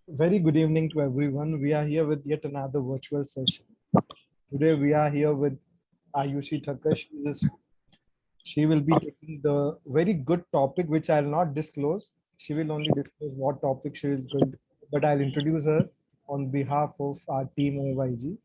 Very good evening to everyone. We are here with yet another virtual session. Today we are here with Aayushi Thakkar. She will be taking the very good topic which I'll not disclose. She will only disclose what topic she is going to, but I'll introduce her on behalf of our team OYG.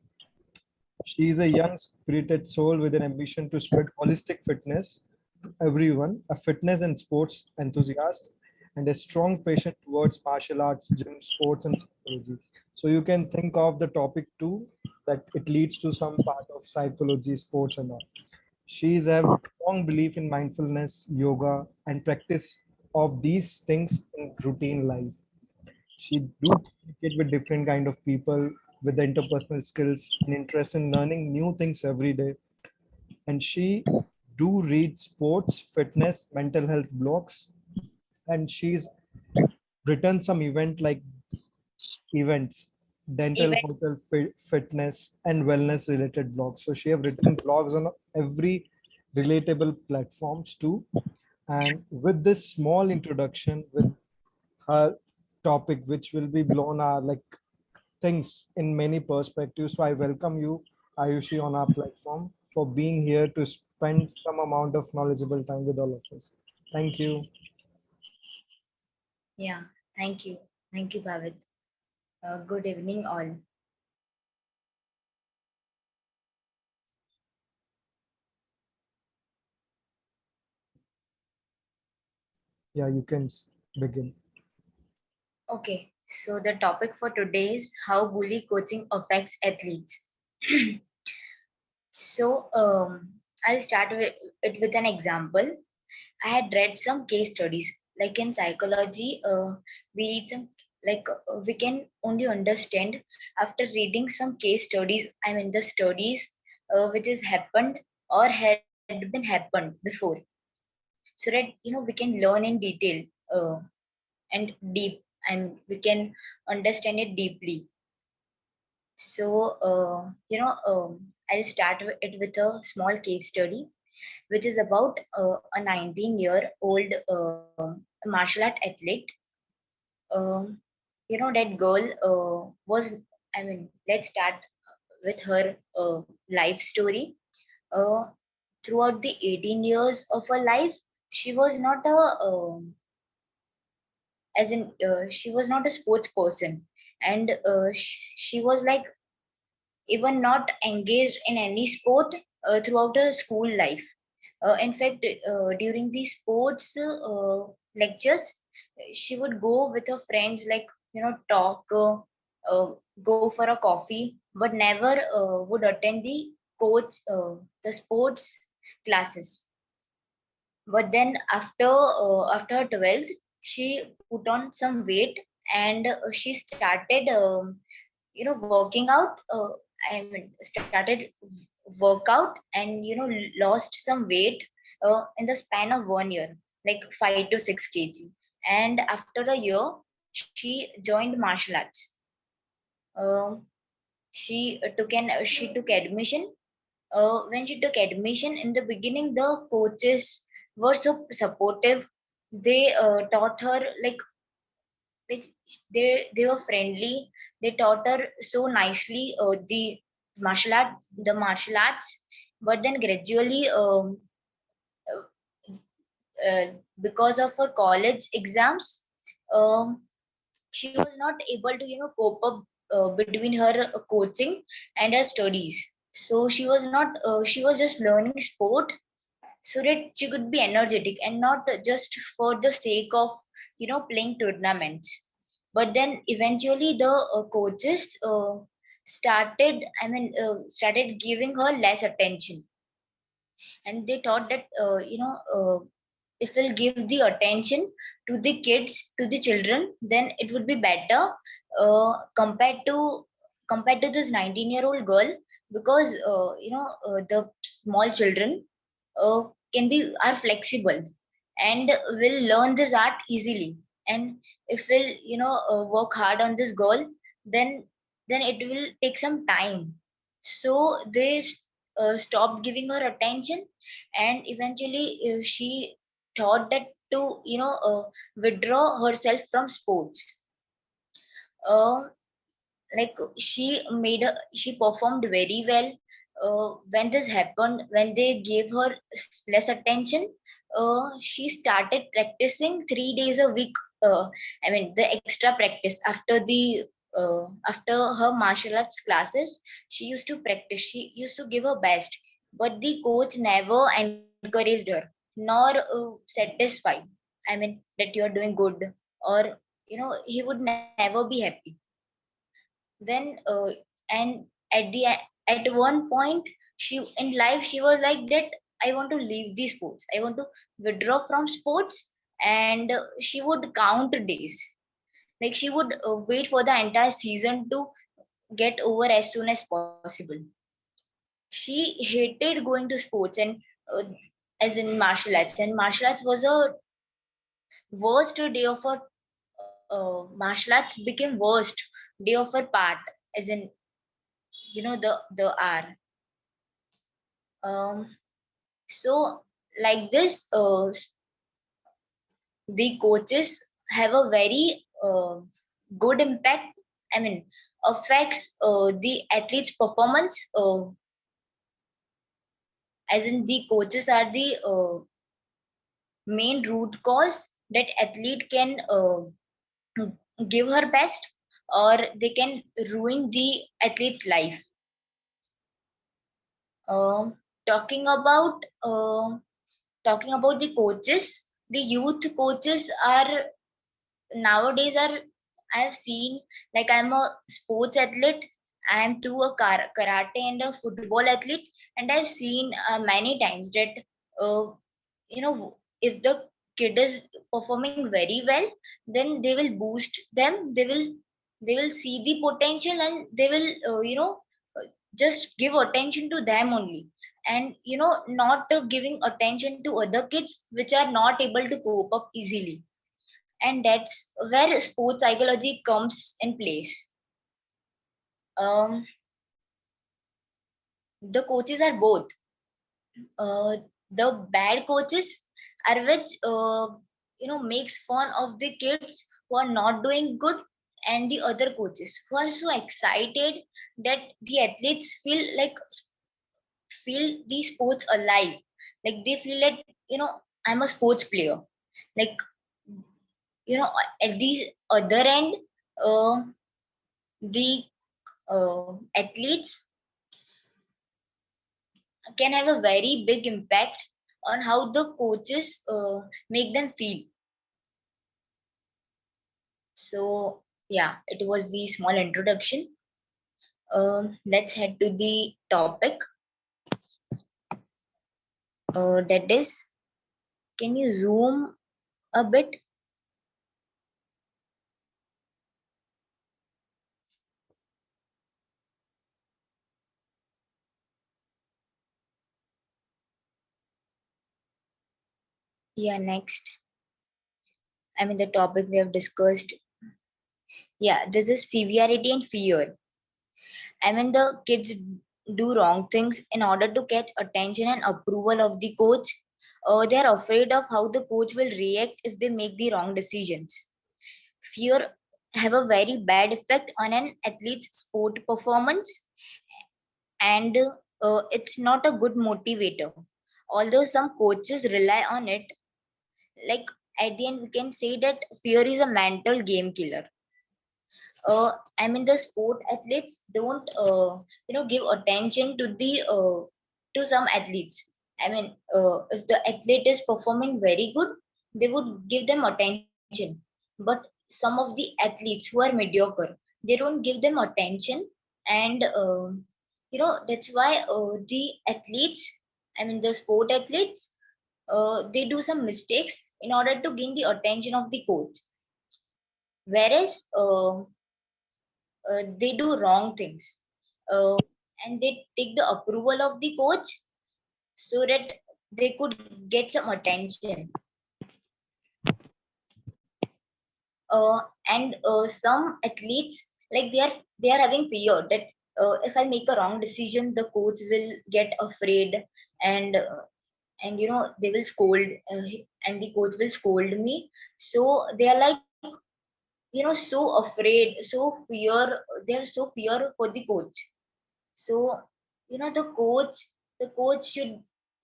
She is a young spirited soul with an ambition to spread holistic fitness to everyone, a fitness and sports enthusiast, and a strong passion towards martial arts, gym, sports, and psychology. So you can think of the topic too, that it leads to some part of psychology, sports, and all. She's a strong belief in mindfulness, yoga, and practice of these things in routine life. She do communicate with different kind of people with the interpersonal skills and interest in learning new things every day. And she do read sports, fitness, mental health blogs, and she's written some events, dental, Event. hotel, fitness, and wellness related blogs. So she have written blogs on every relatable platforms too. And with this small introduction, with her topic, which will be blown our like things in many perspectives. So I welcome you, Ayushi, on our platform for being here to spend some amount of knowledgeable time with all of us. Thank you. Yeah, thank you. Thank you, Bhavit. Good evening, all. Yeah, you can begin. Okay, so the topic for today is how bully coaching affects athletes. So, I'll start it with an example. I had read some case studies. Like in psychology, we read some we can only understand after reading some case studies. I mean the studies which has happened or had been happened before, so that we can learn in detail uh, and deep, and we can understand it deeply. So I'll start it with a small case study which is about a 19-year-old martial art athlete. Um, that girl was, I mean, let's start with her life story. Uh, Throughout the 18 years of her life, she was not she was not a sports person, and she was like even not engaged in any sport throughout her school life. In fact, during the sports lectures, she would go with her friends, like talk, go for a coffee, but never would attend the sports classes. But then after her 12th, she put on some weight, and she started working out. I mean, started workout, and lost some weight in the span of 1 year, like 5 to 6 kg. And after a year, she joined martial arts. uh, she took admission. When she took admission, in the beginning the coaches were so supportive. They taught her like they were friendly. They taught her so nicely the martial arts. But then gradually, uh, because of her college exams, um, she was not able to cope up between her coaching and her studies. So she was just learning sport so that she could be energetic, and not just for the sake of playing tournaments. But then eventually the coaches started giving her less attention. And they thought that if we'll give the attention to the kids, to the children, then it would be better compared to this 19-year-old girl. Because the small children uh, can be are flexible and will learn this art easily. And if we'll work hard on this goal, then it will take some time. So they stopped giving her attention. And eventually she thought that to withdraw herself from sports. uh, like she performed very well. When this happened, when they gave her less attention, she started practicing 3 days a week. I mean, the extra practice after the after her martial arts classes, she used to practice, she used to give her best. But the coach never encouraged her, nor satisfied, I mean, that you're doing good, or he would never be happy. Then and at the at one point, she in life, she was like that, I want to leave the sports, I want to withdraw from sports. And she would count days, like she would wait for the entire season to get over as soon as possible. She hated going to sports, and uh, as in martial arts, and martial arts was a worst day of her, martial arts became worst day of her part, as in, the R. Um, so like this, the coaches have a very good impact. I mean, affects the athlete's performance. As in, the coaches are the main root cause that athlete can give her best, or they can ruin the athlete's life. Um, talking about talking about the coaches, the youth coaches are nowadays are, I have seen, like, I'm a sports athlete, I am too a karate and a football athlete, and I've seen many times that uh, if the kid is performing very well, then they will boost them, they will see the potential, and they will uh, just give attention to them only, and not giving attention to other kids which are not able to cope up easily. And that's where sports psychology comes in place. um, the coaches are both. The bad coaches are which makes fun of the kids who are not doing good, and the other coaches who are so excited that the athletes feel the sports alive, like they feel that, I'm a sports player. Like, at the other end, uh, the athletes can have a very big impact on how the coaches make them feel. So, yeah, it was the small introduction. Let's head to the topic. That is, can you zoom a bit? Yeah, next. I mean, the topic we have discussed. Yeah, this is severity and fear. I mean, the kids do wrong things in order to catch attention and approval of the coach. They are afraid of how the coach will react if they make the wrong decisions. Fear have a very bad effect on an athlete's sport performance, and it's not a good motivator. Although some coaches rely on it, like, at the end we can say that fear is a mental game killer. I mean, the sport athletes don't, give attention to the to some athletes. I mean, if the athlete is performing very good, they would give them attention. But some of the athletes who are mediocre, they don't give them attention, and that's why the athletes, I mean, the sport athletes, they do some mistakes in order to gain the attention of the coach. Whereas they do wrong things, uh, and they take the approval of the coach so that they could get some attention. And some athletes, like, they are having fear that if I make a wrong decision, the coach will get afraid, and and they will scold, and the coach will scold me. So they are like, so afraid, so fear. They are so fear for the coach. So the coach should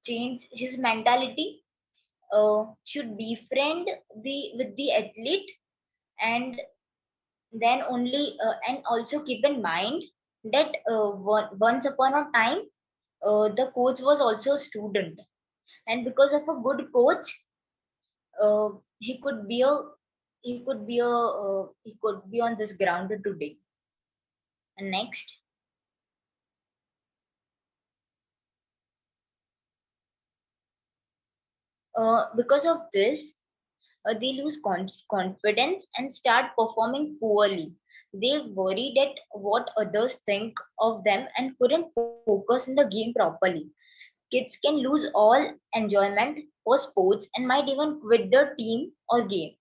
change his mentality, should befriend the with the athlete, and then only, and also keep in mind that once upon a time, the coach was also a student, and because of a good coach, uh, he could be a he could be on this ground today. And next, because of this, they lose confidence and start performing poorly. They worry that what others think of them and couldn't focus in the game properly. Kids can lose all enjoyment for sports and might even quit the team or game.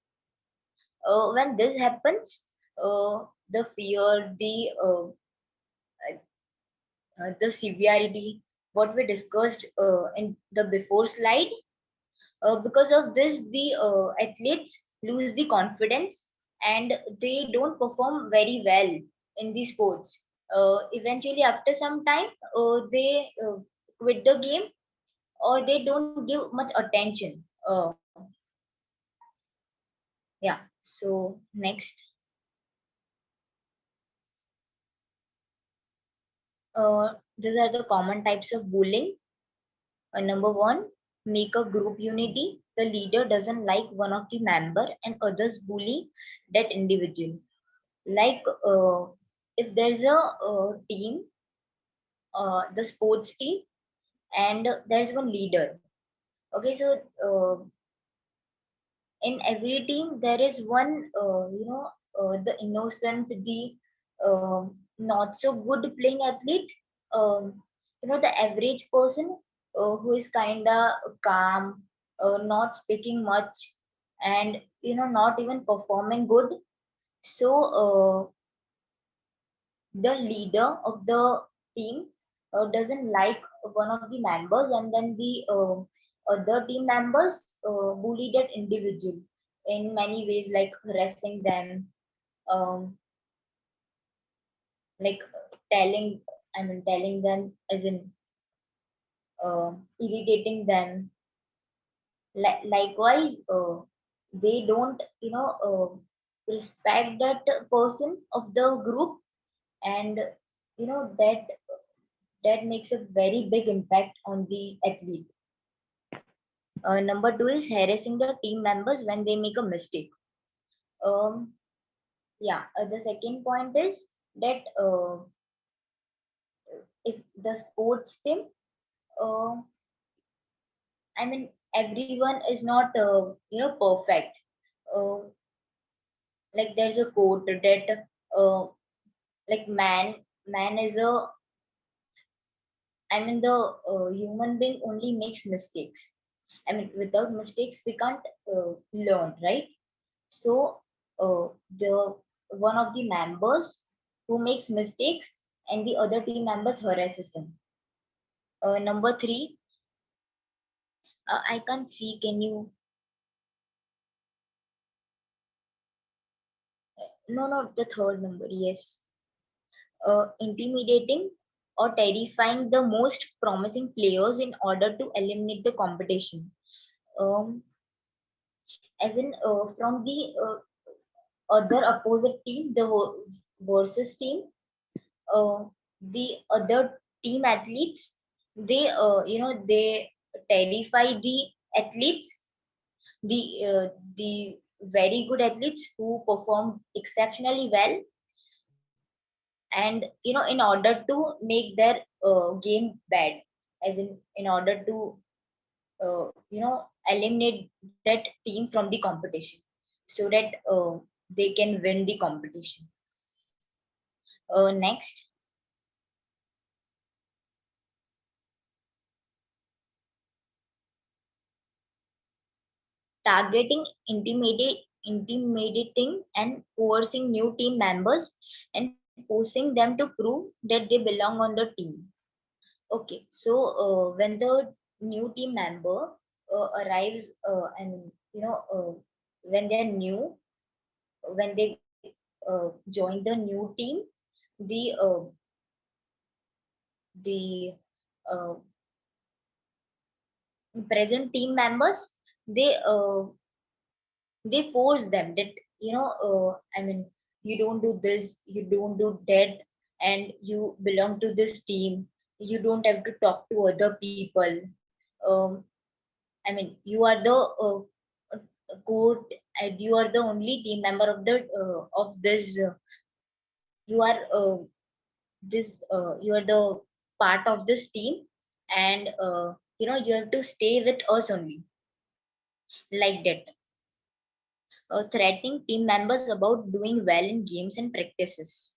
When this happens, the fear, the severity, what we discussed in the before slide, because of this, the athletes lose the confidence and they don't perform very well in the sports. Eventually, after some time, they quit the game, or they don't give much attention. Yeah. So next, these are the common types of bullying. Number one, make a group unity. The leader doesn't like one of the member and others bully that individual. Like, if there's a team, the sports team, and there's one leader. Okay, so in every team there is one, the innocent, the not so good playing athlete, the average person, who is kinda calm, not speaking much, and not even performing good. So the leader of the team doesn't like one of the members, and then the other team members bully that individual in many ways, like harassing them, um, like telling them, as in irritating them. Likewise, they don't respect that person of the group, and that makes a very big impact on the athlete. Number two is harassing the team members when they make a mistake. Um, yeah, the second point is that if the sports team, uh, I mean, everyone is not, perfect. Uh, like there's a quote that, like man is a, I mean, the human being only makes mistakes. I mean, without mistakes, we can't learn, right? So the one of the members who makes mistakes and the other team members harasses them. Number three, I can't see. Can you? No, no, the third number. Yes, intimidating or terrifying the most promising players in order to eliminate the competition. Um, as in, from the other opposite team, the versus team, uh, the other team athletes, they terrify the athletes, the very good athletes who perform exceptionally well, and in order to make their game bad, as in order to eliminate that team from the competition, so that they can win the competition. Next, targeting, intimidating and coercing new team members and forcing them to prove that they belong on the team. Okay, so when the new team member arrives and when they're new, when they join the new team, the the uh, present team members, they they force them that you don't do this, you don't do that, and you belong to this team, you don't have to talk to other people. um, you are the court, you are the only team member of this you are this you are the part of this team, and you have to stay with us only, like that. Threatening team members about doing well in games and practices.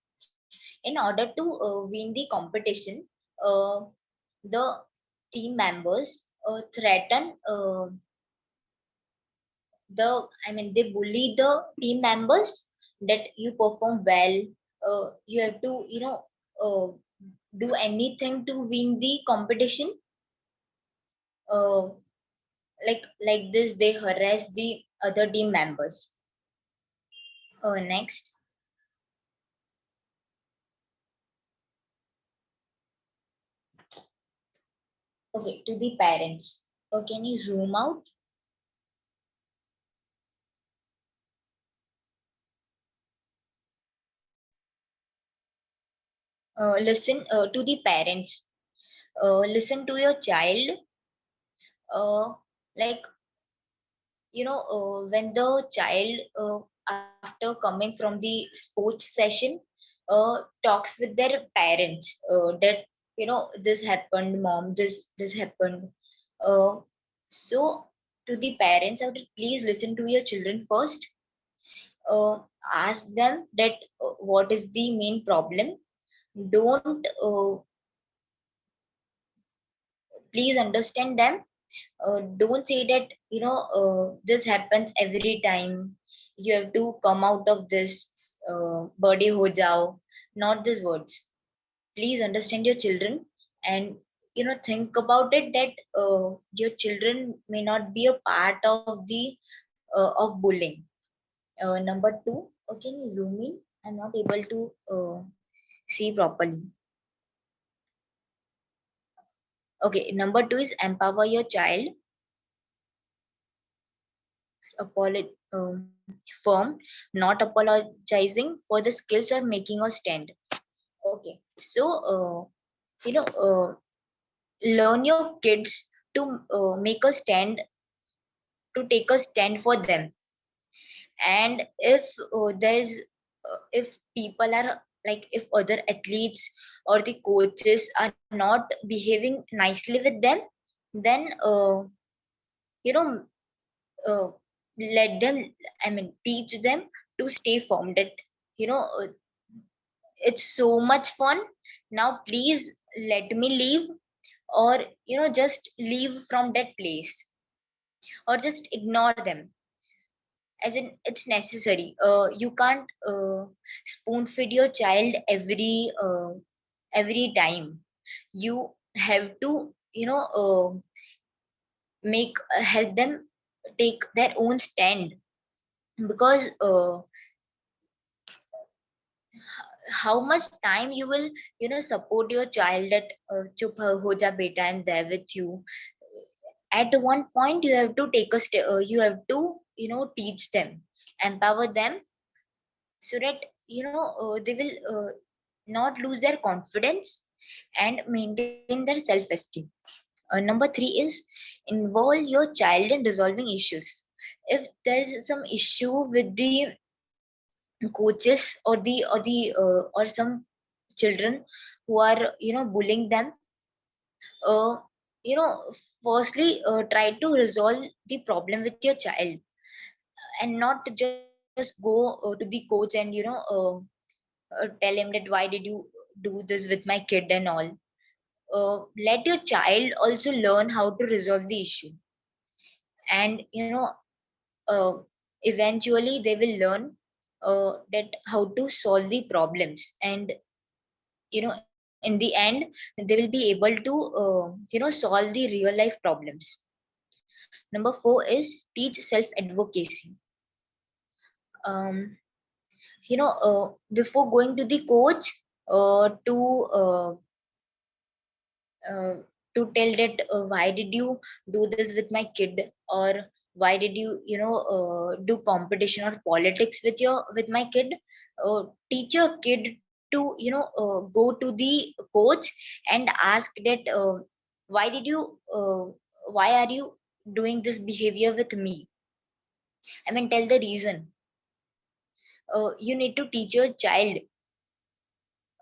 In order to win the competition, uh, the team members threaten they bully the team members that you perform well, you have to uh, do anything to win the competition. uh, like this they harass the other team members. Next. Okay, to the parents. Can you zoom out? Listen to the parents. Listen to your child. Like when the child after coming from the sports session talks with their parents that this happened, mom, this happened. uh, so to the parents, I would please listen to your children first. uh, Ask them that what is the main problem. Don't please understand them. Don't say that this happens every time, you have to come out of this, body ho jao. Not these words. Please understand your children, and think about it that your children may not be a part of the of bullying. Number two, can you zoom in? I'm not able to see properly. Okay, number two is empower your child. Firm, not apologizing for the skills or making a stand. Okay, so learn your kids to make a stand, to take a stand for them. And if if people are like, if other athletes or the coaches are not behaving nicely with them, then you know uh, let them, teach them to stay firm, that you know uh, it's so much fun, now please let me leave, or just leave from that place, or just ignore them. As in, it's necessary. You can't spoon feed your child every time. You have to make help them take their own stand, because how much time you will support your child that chup ho ja beta, I'm there with you. At one point you have to take a step, you have to teach them, empower them, so that they will not lose their confidence and maintain their self esteem. Number three is involve your child in resolving issues. If there is some issue with the coaches or some children who are bullying them, uh, you know firstly try to resolve the problem with your child, and not to just go to the coach and tell him that why did you do this with my kid and all. Let your child also learn how to resolve the issue, and uh, eventually they will learn that how to solve the problems, and in the end they will be able to solve the real life problems. Number 4 is teach self advocacy. um, Before going to the coach uh, to tell that why did you do this with my kid, or why did you do competition or politics with my kid, teach your kid to go to the coach and ask that why did you why are you doing this behavior with me. I mean, tell the reason. You need to teach your child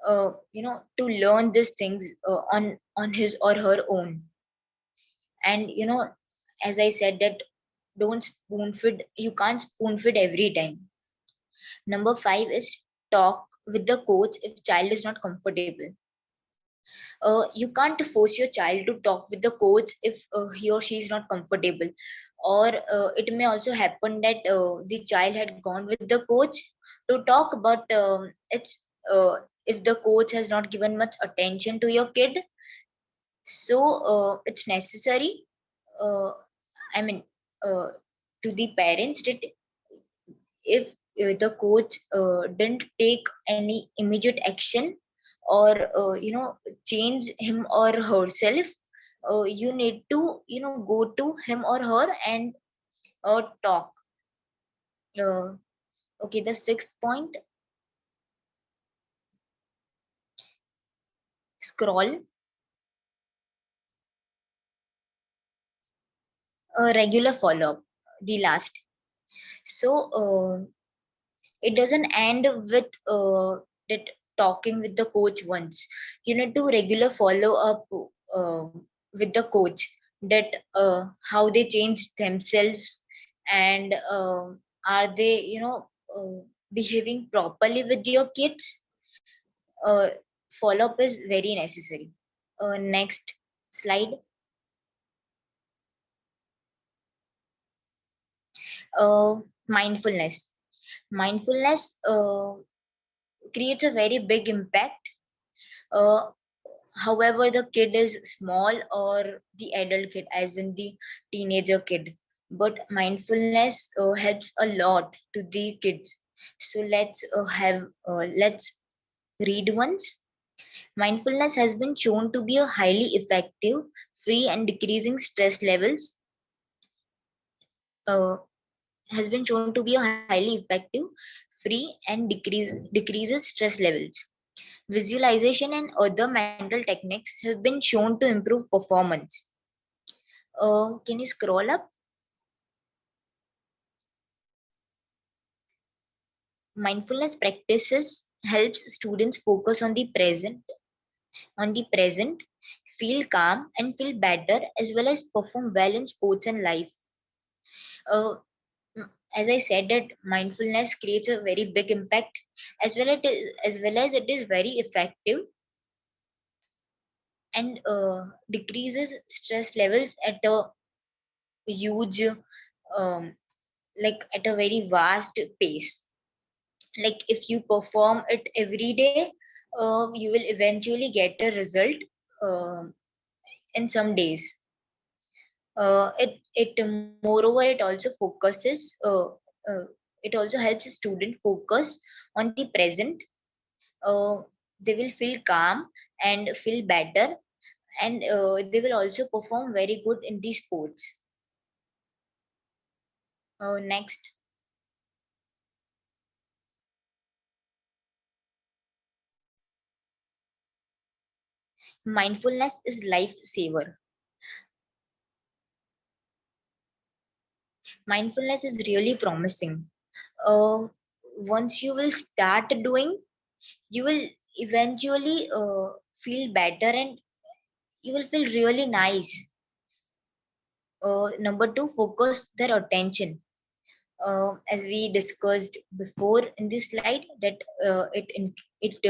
to learn these things on his or her own. And as I said that don't spoon feed, you can't spoon feed every time. Number 5 is talk with the coach if child is not comfortable. You can't force your child to talk with the coach if he or she is not comfortable. Or it may also happen that the child had gone with the coach to talk, but it's if the coach has not given much attention to your kid, so it's necessary, uh, I mean, uh, to the parents that if the coach didn't take any immediate action or change him or herself, you need to go to him or her and talk. uh, okay, the sixth point, scroll, regular follow up, the last. So it doesn't end with that talking with the coach once. You need to regular follow up uh, with the coach, that how they change themselves, and are they behaving properly with your kids. uh, Follow up is very necessary. Next slide. uh, Mindfulness. Mindfulness creates a very big impact. uh, However the kid is small or the adult kid, as in the teenager kid, but mindfulness helps a lot to the kids. So let's read once. Mindfulness has been shown to be a highly effective, free and decreasing stress levels. uh, has been shown to be a highly effective, free and decreases stress levels. Visualization and other mental techniques have been shown to improve performance. Can you scroll up? Mindfulness practices helps students focus on the present, feel calm and feel better, as well as perform well in sports and life. Uh, as I said, that mindfulness creates a very big impact, as well as it is very effective, and decreases stress levels at a huge like at a very vast pace. Like if you perform it every day, you will eventually get a result uh, in some days. It moreover it also focuses it also helps a student focus on the present. uh, they will feel calm and feel better, and they will also perform very good in the sports. Next. Mindfulness is life saver. Mindfulness is really promising. uh, Once you will start doing, you will eventually feel better, and you will feel really nice. Number 2, focus their attention. As we discussed before in this slide, that it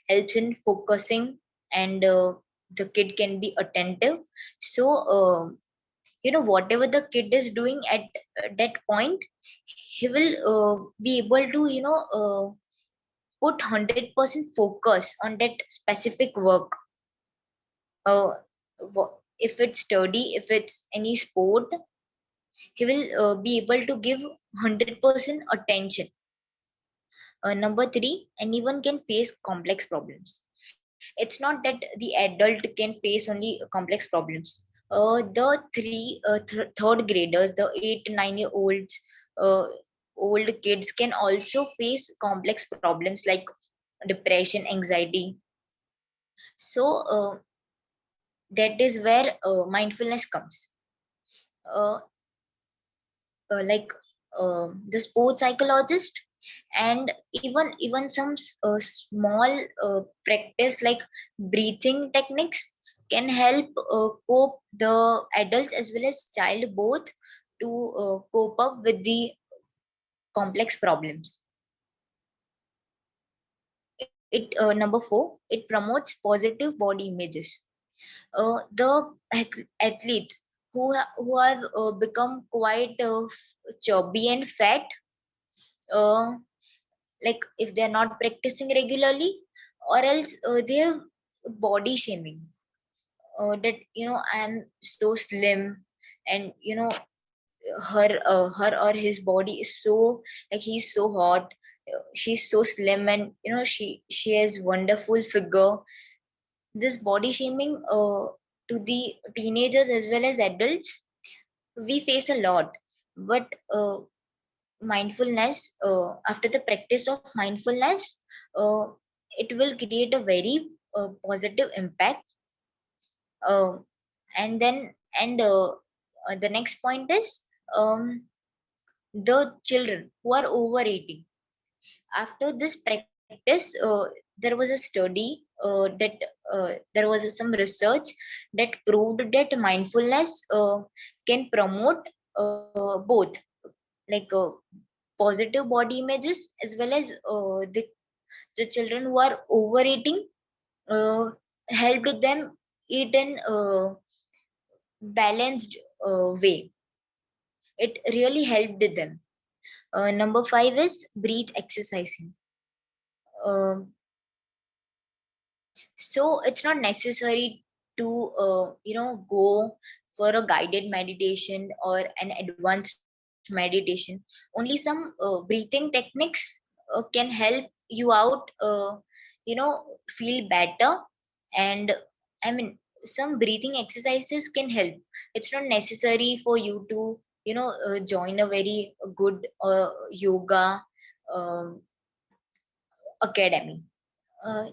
helps in focusing, and the kid can be attentive. So whatever the kid is doing at that point, he will be able to put 100% focus on that specific work. If it's study, if it's any sport, he will be able to give 100% attention. Number three, anyone can face complex problems. It's not that the adult can face only complex problems. The third graders, the 8 to 9 year olds, uh, old kids can also face complex problems like depression, anxiety. So that is where mindfulness comes. Uh, like the sports psychologist, and even some small practice like breathing techniques can help cope the adults as well as child both to cope up with the complex problems. It Number four, it promotes positive body images. The athletes who have become quite chubby and fat, uh, like if they're not practicing regularly, or else they have body shaming, that I am so slim, and her or his body is so, like he's so hot, she's so slim, and she has wonderful figure. This body shaming to the teenagers as well as adults, we face a lot. But mindfulness, after the practice of mindfulness, uh, it will create a very positive impact. uh, and then and The next point is, um, the children who are over 18, after this practice, there was a study there was some research that proved that mindfulness can promote both, like positive body images as well as the children who are overeating, uh, helped them eat in a balanced way. It really helped them. Number five is breathe exercising. Um so it's not necessary to go for a guided meditation or an advanced meditation. Only some breathing techniques can help you out, feel better. And I mean, some breathing exercises can help. It's not necessary for you to join a very good yoga um academy. uh,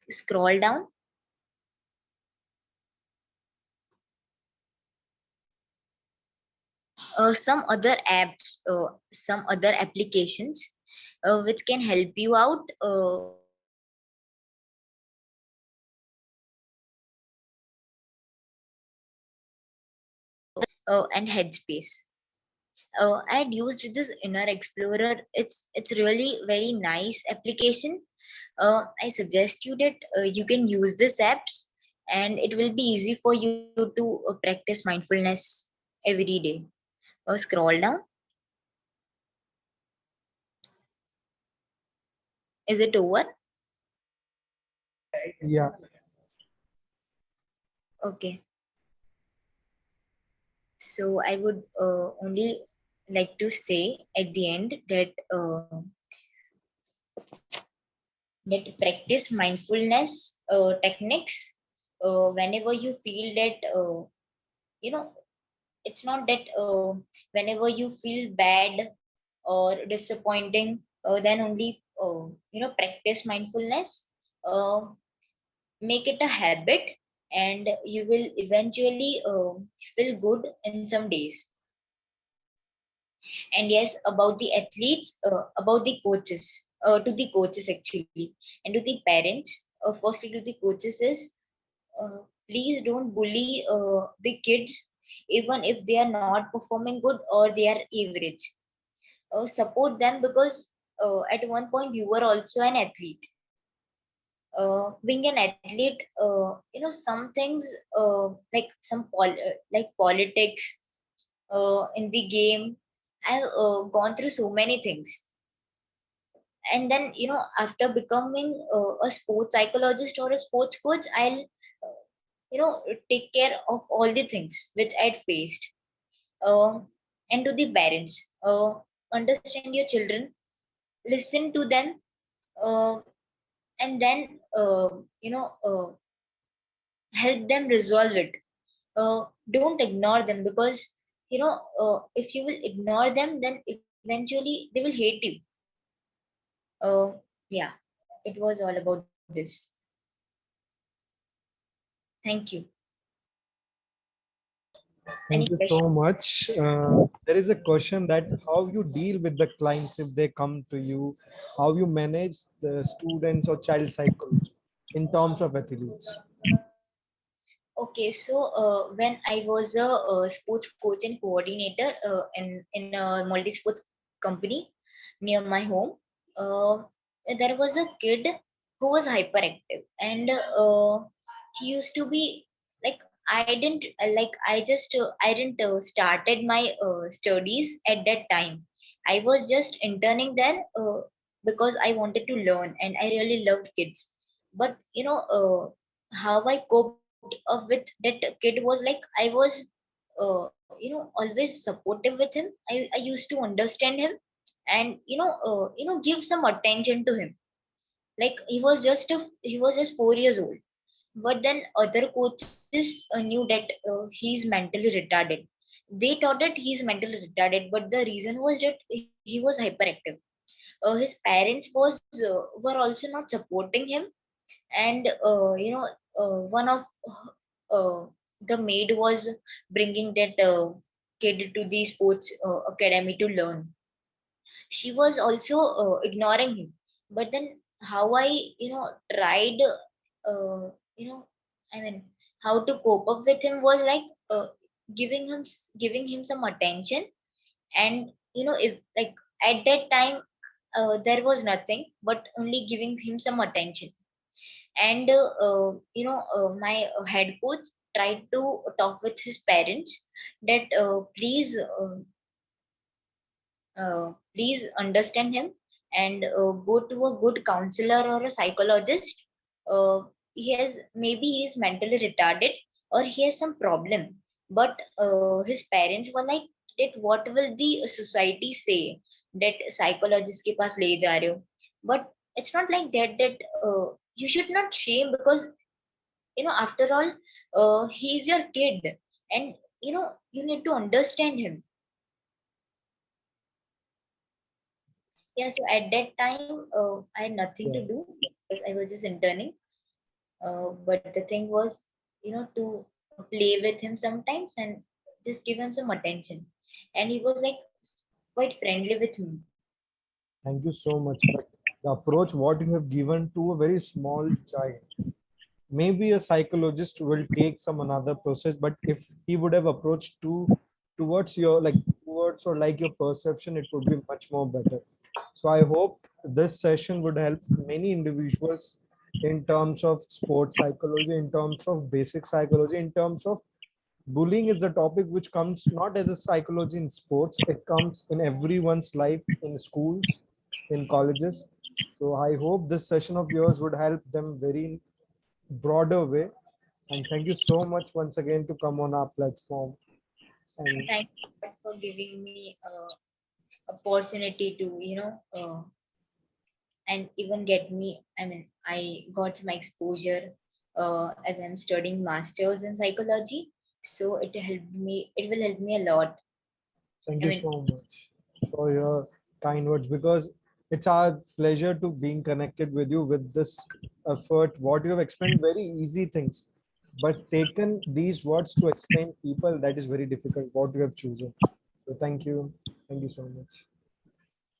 Scroll down. Some other applications which can help you out, and Headspace. I had used this Inner Explorer. It's really very nice application. I suggest you that you can use this apps, and it will be easy for you to practice mindfulness every day. Scroll down. Is it over? Yeah. Okay. So I would only like to say at the end that practice mindfulness techniques whenever you feel that it's not that whenever you feel bad or disappointing, then only practice mindfulness. uh, make it a habit, and you will eventually feel good in some days. And yes, about the athletes, about the coaches, to the coaches actually, and to the parents. Firstly, to the coaches is, please don't bully the kids, even if they are not performing good or they are average. Support them, because at one point you were also an athlete. Being an athlete, some things, like politics in the game. I've gone through so many things. And then, after becoming a sports psychologist or a sports coach, I'll uh, take care of all the things which I'd faced. And to the parents, understand your children, listen to them, uh, and then help them resolve it. Don't ignore them, because if you will ignore them, then eventually they will hate you. uh, yeah, it was all about this. Thank you. Any Thank you question? so much. There is a question that how you deal with the clients if they come to you, how you manage the students or child psychology in terms of athletes. Okay, so when I was a sports coach and coordinator in a multi-sports company near my home, uh, there was a kid who was hyperactive, and he used to be like, I didn't started my studies at that time. I was just interning there because I wanted to learn, and I really loved kids. But how I coped up with that kid was like, I was always supportive with him. I used to understand him, and give some attention to him. Like, he was just 4 years old. But then other coaches knew that he's mentally retarded. They thought that he's mentally retarded, but the reason was that he was hyperactive. His parents were also not supporting him. And one of the maid was bringing that kid to the sports academy to learn. She was also ignoring him. But then how I tried, uh, you know I mean, how to cope up with him was like, giving him some attention. And if, like, at that time, there was nothing but only giving him some attention. And my head coach tried to talk with his parents that, please understand him, and go to a good counselor or a psychologist. Maybe he is mentally retarded, or he has some problem. But his parents were like, that what will the society say, that psychologist के पास ले जा रहे हो. But it's not like that, you should not shame, because after all, he's your kid, and you need to understand him. Yeah, so at that time, I had nothing to Yeah. do because I was just interning. But the thing was, to play with him sometimes and just give him some attention. And he was like quite friendly with me. Thank you so much. But the approach what you have given to a very small child, maybe a psychologist will take some another process, but if he would have approached towards your like towards or like your perception, it would be much more better. So I hope this session would help many individuals in terms of sports psychology, in terms of basic psychology, in terms of bullying is a topic which comes not as a psychology in sports, it comes in everyone's life, in schools, in colleges. So I hope this session of yours would help them very broader way. And thank you so much once again to come on our platform. And Thank you for giving me opportunity to, and even get me. I mean, I got some exposure as I'm studying masters in psychology. So it helped me. It will help me a lot. thank I you mean, so much for your kind words, because it's our pleasure to being connected with you with this effort. What you have explained, very easy things, but taken these words to explain people, that is very difficult. What you have chosen. So thank you so much.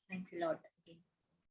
thanks a lot.